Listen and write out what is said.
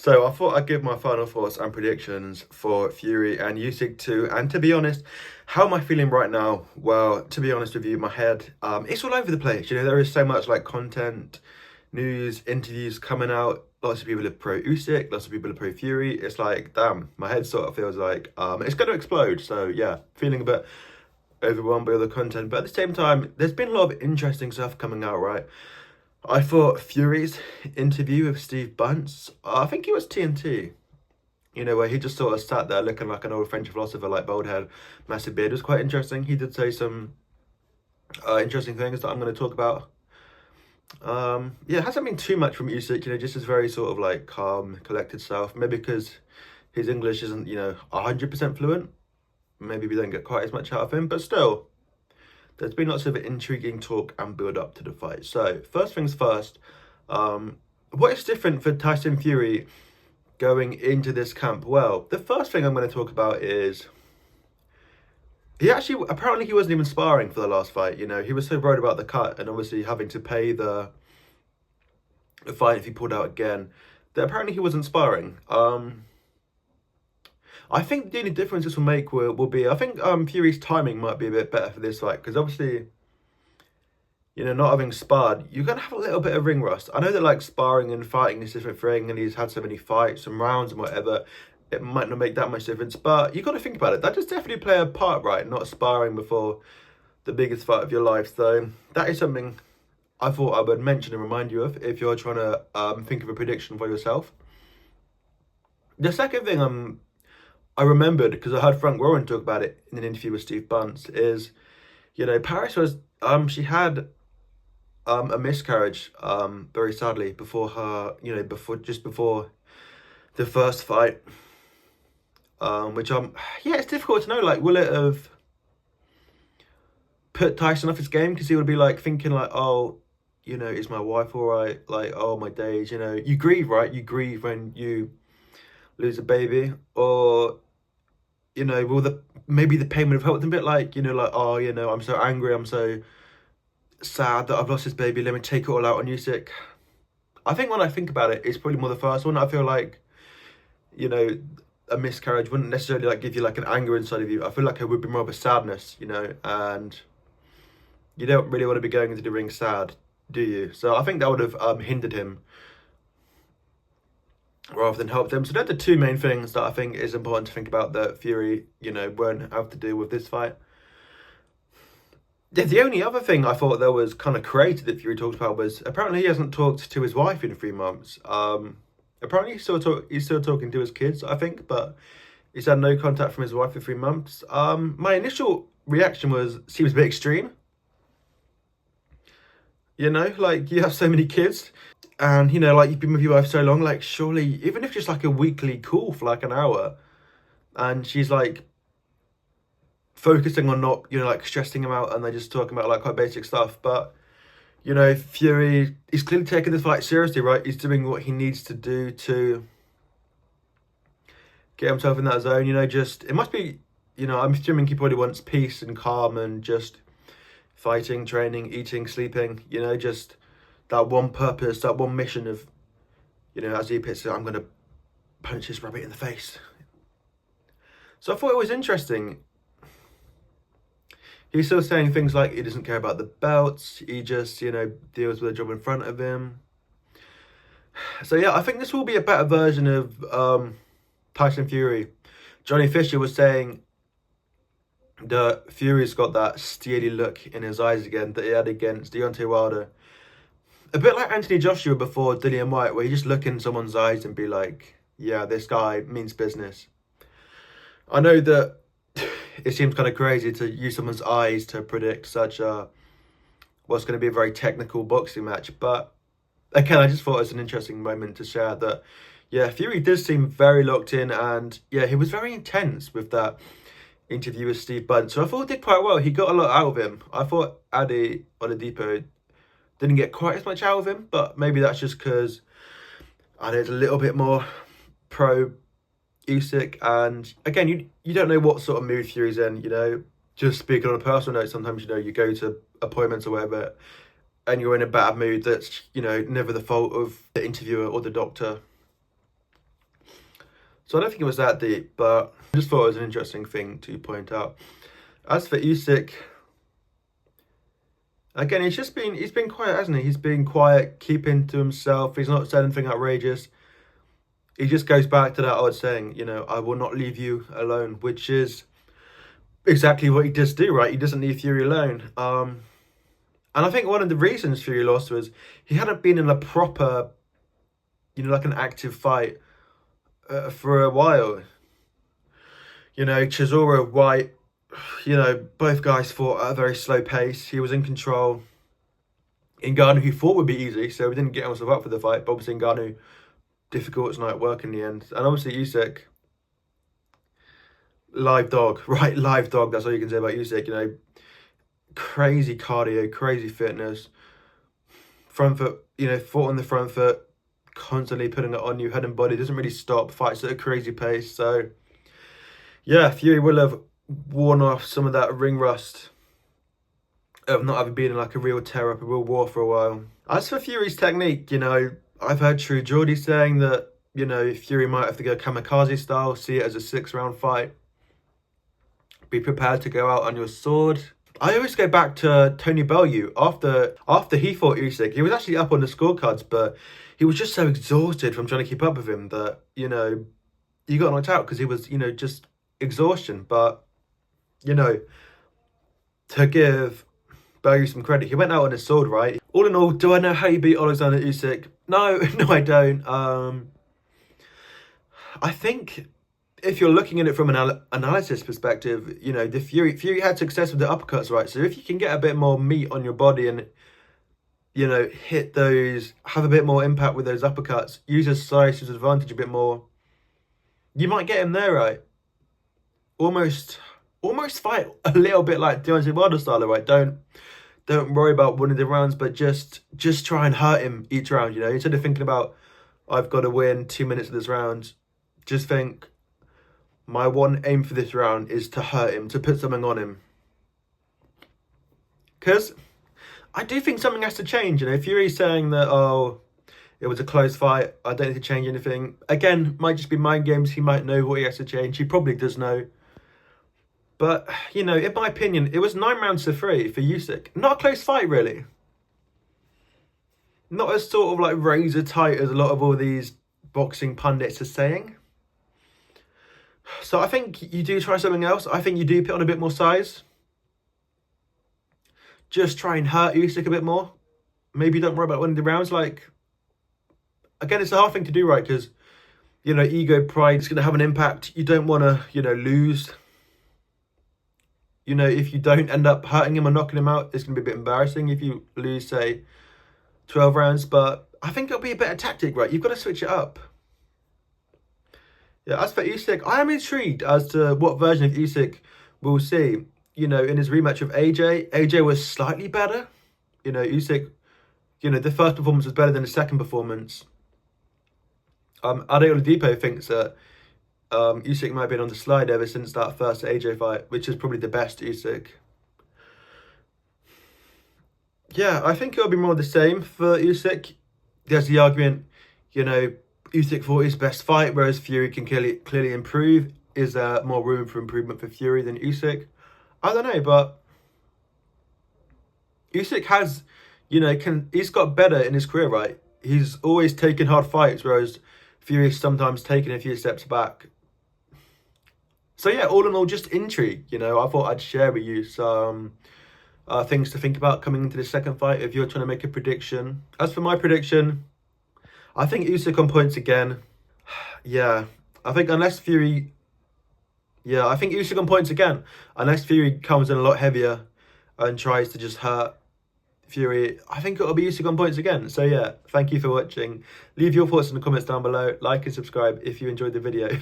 So I thought I'd give my final thoughts and predictions for Fury and Usyk 2. And to be honest, how am I feeling right now? Well, to be honest with you, my head, it's all over the place. There is so much like content, news, interviews coming out. Lots of people are pro Usyk, lots of people are pro Fury. It's like, damn, my head sort of feels like it's going to explode. So yeah, feeling a bit overwhelmed by all the content. But at the same time, there's been a lot of interesting stuff coming out, right? I thought Fury's interview with Steve Bunce, I think it was TNT, where he just sort of sat there looking like an old French philosopher, like bald head, massive beard, was quite interesting. He did say some interesting things that I'm going to talk about. Yeah, it hasn't been too much from Usyk, just his very sort of like calm, collected self. Maybe because his English isn't, 100% fluent. Maybe we don't get quite as much out of him, but still, there's been lots of intriguing talk and build up to the fight. So, first things first, what is different for Tyson Fury going into this camp? Well, the first thing I'm going to talk about is apparently he wasn't even sparring for the last fight. He was so worried about the cut and obviously having to pay the fight if he pulled out again that apparently he wasn't sparring. I think the only difference this will make will be, I think Fury's timing might be a bit better for this fight because obviously, not having sparred, you're going to have a little bit of ring rust. I know that like sparring and fighting is a different thing and he's had so many fights and rounds and whatever, it might not make that much difference, but you got to think about it. That does definitely play a part, right? Not sparring before the biggest fight of your life. So that is something I thought I would mention and remind you of if you're trying to think of a prediction for yourself. The second thing I remembered, because I heard Frank Warren talk about it in an interview with Steve Bunce, is, Paris was, she had a miscarriage, very sadly, before her, before the first fight, which, yeah, it's difficult to know, like, will it have put Tyson off his game? Because he would be, like, thinking, like, oh, is my wife all right? Like, oh, my days, you grieve, right? You grieve when you lose a baby, or will maybe the pain would have helped him a bit, like, like, oh, I'm so angry, I'm so sad that I've lost this baby, let me take it all out on Usyk. I think when I think about it, it's probably more the first one. I feel like, a miscarriage wouldn't necessarily like give you like an anger inside of you. I feel like it would be more of a sadness, and you don't really want to be going into the ring sad, do you? So I think that would have hindered him rather than helped him. So they're the two main things that I think is important to think about that Fury, won't have to do with this fight. The only other thing I thought that was kind of creative that Fury talked about was apparently he hasn't talked to his wife in 3 months. Apparently he's still talking to his kids, I think, but he's had no contact from his wife for 3 months. My initial reaction was seems a bit extreme. Like you have so many kids and, like you've been with your wife so long, like surely, even if just like a weekly call for like an hour and she's like focusing on not, like stressing him out and they're just talking about like quite basic stuff. But, Fury, he's clearly taking this fight seriously, right? He's doing what he needs to do to get himself in that zone, it must be, I'm assuming he probably wants peace and calm and just fighting, training, eating, sleeping, just that one purpose, that one mission of, as he puts it, I'm going to punch this rabbit in the face. So I thought it was interesting. He's still saying things like he doesn't care about the belts, he just, deals with the job in front of him. So yeah, I think this will be a better version of Tyson Fury. Johnny Fisher was saying that Fury's got that steely look in his eyes again that he had against Deontay Wilder. A bit like Anthony Joshua before Dillian White, where you just look in someone's eyes and be like, yeah, this guy means business. I know that it seems kind of crazy to use someone's eyes to predict such what's going to be a very technical boxing match. But again, I just thought it was an interesting moment to share that, yeah, Fury does seem very locked in. And yeah, he was very intense with that interview with Steve Bunce. So I thought he did quite well. He got a lot out of him. I thought Adi Oladipo didn't get quite as much out of him. But maybe that's just because Adi's a little bit more pro Usyk, and again, you don't know what sort of mood Fury's in, just speaking on a personal note, sometimes, you go to appointments or whatever, and you're in a bad mood that's, never the fault of the interviewer or the doctor. So I don't think it was that deep, but I just thought it was an interesting thing to point out. As for Usyk, again, he's been quiet, hasn't he? He's been quiet, keeping to himself. He's not said anything outrageous. He just goes back to that old saying, you know, I will not leave you alone, which is exactly what he does do, right? He doesn't leave Fury alone. And I think one of the reasons Fury lost was he hadn't been in a proper, you know, like an active fight for a while. You know, Chisora, White, you know, both guys fought at a very slow pace. He was in control. Ngannou, who thought would be easy, so we didn't get himself up for the fight. But obviously Ngannou, difficult as night work in the end. And obviously Usyk, live dog, right? Live dog, that's all you can say about Usyk, you know. Crazy cardio, crazy fitness. Front foot, you know, fought on the front foot, constantly putting it on you, head and body, doesn't really stop, fights at a crazy pace. So, yeah, Fury will have worn off some of that ring rust of not having been in like a real tear-up, a real war for a while. As for Fury's technique, you know, I've heard True Geordie saying that, you know, Fury might have to go kamikaze style, see it as a 6-round fight. Be prepared to go out on your sword. I always go back to Tony Bellew after he fought Usyk. He was actually up on the scorecards, but he was just so exhausted from trying to keep up with him that, you know, he got knocked out because he was, you know, just exhaustion. But, you know, to give Bellew some credit, he went out on his sword, right? All in all, do I know how you beat Alexander Usyk? No, no, I don't. I think if you're looking at it from an analysis perspective, you know, the Fury had success with the uppercuts, right? So if you can get a bit more meat on your body and, you know, hit those, have a bit more impact with those uppercuts, use his size to his advantage a bit more, you might get him there, right? Almost fight a little bit like Deontay Wilder style, right? Don't worry about winning the rounds, but just try and hurt him each round, you know? Instead of thinking about, I've got to win 2 minutes of this round, just think, my one aim for this round is to hurt him, to put something on him. Because I do think something has to change. You know, Fury's saying that, oh, it was a close fight, I don't need to change anything. Again, might just be mind games. He might know what he has to change. He probably does know. But, you know, in my opinion, it was 9 rounds to 3 for Usyk. Not a close fight, really. Not as sort of like razor tight as a lot of all these boxing pundits are saying. So I think you do try something else. I think you do put on a bit more size. Just try and hurt Usyk a bit more. Maybe don't worry about winning the rounds. Like, again, it's a hard thing to do, right? Because, you know, ego, pride is going to have an impact. You don't want to, you know, lose. You know, if you don't end up hurting him or knocking him out, it's going to be a bit embarrassing if you lose, say, 12 rounds. But I think it'll be a better tactic, right? You've got to switch it up. Yeah, as for Usyk, I am intrigued as to what version of Usyk we'll see. You know, in his rematch of AJ, AJ was slightly better. You know, Usyk, you know, the first performance was better than the second performance. Ade Oladipo thinks that Usyk might have been on the slide ever since that first AJ fight, which is probably the best Usyk. Yeah, I think it'll be more the same for Usyk. There's the argument, you know, Usyk fought his best fight, whereas Fury can clearly improve. Is there more room for improvement for Fury than Usyk? I don't know, but Usyk has, you know, he's got better in his career, right? He's always taken hard fights, whereas Fury's sometimes taken a few steps back. So yeah, all in all, just intrigue. You know, I thought I'd share with you some things to think about coming into the second fight if you're trying to make a prediction. As for my prediction, I think Usyk on points again. Yeah, I think unless Fury... Yeah, I think Usyk on points again. Unless Fury comes in a lot heavier and tries to just hurt Fury, I think it'll be Usyk on points again. So yeah, thank you for watching. Leave your thoughts in the comments down below. Like and subscribe if you enjoyed the video.